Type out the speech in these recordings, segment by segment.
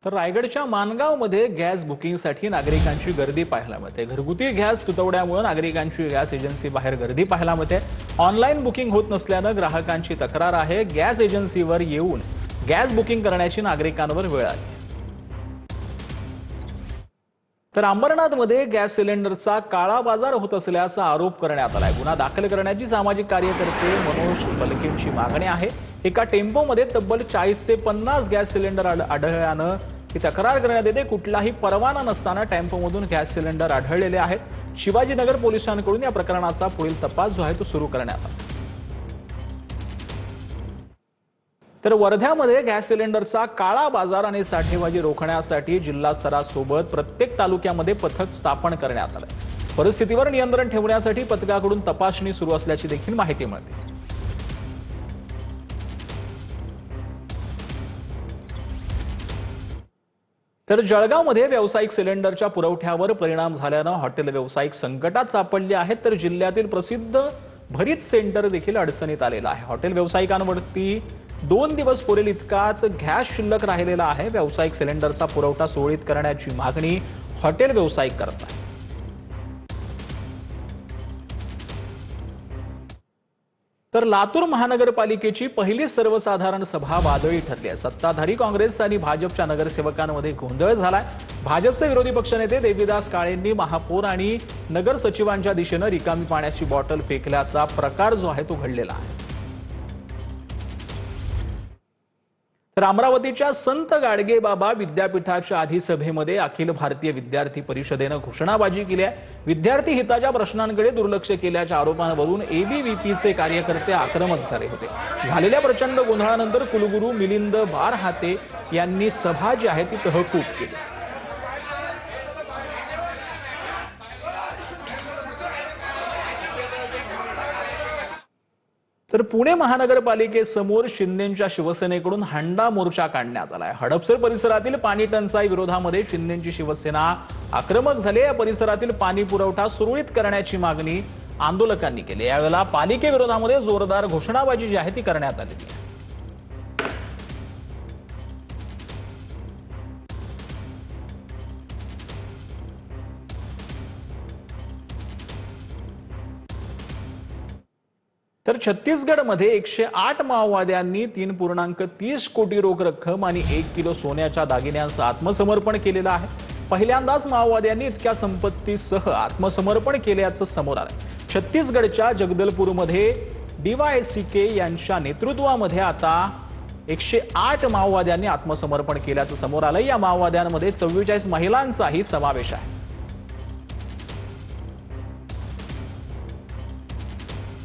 तर रायगडच्या मानगावमध्ये गॅस बुकिंगसाठी नागरिकांची गर्दी पाहायला मिळते। घरगुती गॅस तुटवड्यामुळे नागरिकांची गॅस एजन्सी बाहेर गर्दी पाहायला मिळते। ऑनलाईन बुकिंग होत नसल्याने ग्राहकांची तक्रार आहे। गॅस एजन्सीवर येऊन गॅस बुकिंग करण्याची नागरिकांवर वेळ आली। तर अंबरनाथमध्ये गॅस सिलेंडरचा काळा बाजार होत असल्याचा आरोप करण्यात आलाय। गुन्हा दाखल करण्याची सामाजिक कार्यकर्ते मनोज फलकेंची मागणी आहे। एका टेम्पोमध्ये तब्बल 40 ते 50 गॅस सिलेंडर आढळल्यानं ही तक्रार करण्यात येते। कुठलाही परवाना नसताना टेम्पोमधून गॅस सिलेंडर आढळलेले आहेत। शिवाजीनगर पोलिसांकडून या प्रकरणाचा पुढील तपास जो आहे तो सुरू करण्यात आला। तर वर्ध्यामध्ये गॅस सिलेंडरचा काळा बाजार आणि साठेबाजी रोखण्यासाठी जिल्हा स्तरासोबत प्रत्येक तालुक्यामध्ये पथक स्थापन करण्यात आले। परिस्थितीवर नियंत्रण ठेवण्यासाठी पथकाकडून तपासणी सुरू असल्याची देखील माहिती मिळते। तर जळगावमध्ये व्यावसायिक सिलेंडरच्या पुरवठ्यावर परिणाम झाल्याने हॉटेल व्यावसायिक संकटात सापडले आहेत। तर जिल्ह्यातील प्रसिद्ध भरीत सेंटर देखील अडचणीत आलेला आहे। हॉटेल व्यावसायिकांवरती 2 दिवस पुरेल इतकाच गॅस शिल्लक राहिलेला आहे। व्यावसायिक सिलेंडरचा पुरवठा सुरळीत करण्याची मागणी हॉटेल व्यावसायिक करत आहेत। तर लातूर महानगरपालिकेची पहिली सर्वसाधारण सभा वादळी ठरली आहे। सत्ताधारी काँग्रेस आणि भाजपच्या नगरसेवकांमध्ये गोंधळ झालाय। भाजपचे विरोधी पक्षनेते देवीदास काळेंनी महापौर आणि नगर सचिवांच्या दिशेने रिकामी पाण्याची बॉटल फेकल्याचा प्रकार जो आहे तो घडलेला आहे। तर अमरावतीच्या संत गाडगेबाबा विद्यापीठाच्या अधिसभेमध्ये अखिल भारतीय विद्यार्थी परिषदेने घोषणाबाजी केली आहे। विद्यार्थी हिताच्या प्रश्नांकडे दुर्लक्ष केल्याच्या आरोपांवरून एबीव्हीपीचे कार्यकर्ते आक्रमक झाले होते। झालेल्या प्रचंड गोंधळानंतर कुलगुरू मिलिंद बारहाते यांनी सभा जी आहे ती तहकूब केली। तर पुणे महानगरपालिकेसमोर शिंदेंच्या शिवसेनेकडून हंडा मोर्चा काढण्यात आलाय। हडपसर परिसरातील पाणी टंचाई विरोधामध्ये शिंदेंची शिवसेना आक्रमक झाली। या परिसरातील पाणी पुरवठा सुरळीत करण्याची मागणी आंदोलकांनी केली। यावेळेला पालिकेविरोधामध्ये जोरदार घोषणाबाजी जी आहे ती करण्यात आली आहे। तर छत्तीसगडमध्ये 108 माओवाद्यांनी 3.30 कोटी रोख रक्कम आणि 1 किलो सोन्याच्या दागिन्यांचं आत्मसमर्पण केलेलं आहे। पहिल्यांदाच माओवाद्यांनी इतक्या संपत्तीसह आत्मसमर्पण केल्याचं समोर आलंय। छत्तीसगडच्या जगदलपूरमध्ये डीवायएसके यांच्या नेतृत्वामध्ये आता 108 माओवाद्यांनी आत्मसमर्पण केल्याचं समोर आलंय। या माओवाद्यांमध्ये 44 महिलांचाही समावेश आहे।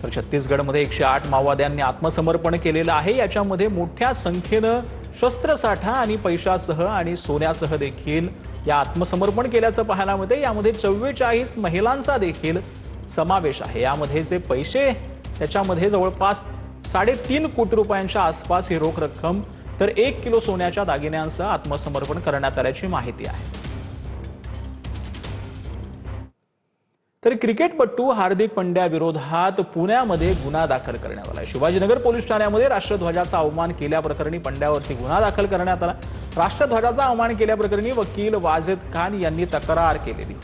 तर छत्तीसगडमध्ये 108 माओवाद्यांनी आत्मसमर्पण केलेलं आहे। याच्यामध्ये मोठ्या संख्येनं शस्त्रसाठा आणि पैशासह आणि सोन्यासह देखील या आत्मसमर्पण केल्याचं पाहायला मिळते। यामध्ये 44 महिलांचा देखील समावेश आहे। यामध्ये जे पैसे त्याच्यामध्ये जवळपास 3.5 कोटी रुपयांच्या आसपास ही रोख रक्कम तर 1 किलो सोन्याच्या दागिन्यांचं आत्मसमर्पण करण्यात आल्याची माहिती आहे। तर क्रिकेटपटू हार्दिक पंड्या विरोधात पुण्यामध्ये गुन्हा दाखल करण्यात आला। शिवाजीनगर पोलीस ठाण्यामध्ये राष्ट्रध्वजाचा अवमान केल्याप्रकरणी पंड्यावरती गुन्हा दाखल करण्यात आला। राष्ट्रध्वजाचा अवमान केल्याप्रकरणी वकील वाजेद खान यांनी तक्रार केलेली।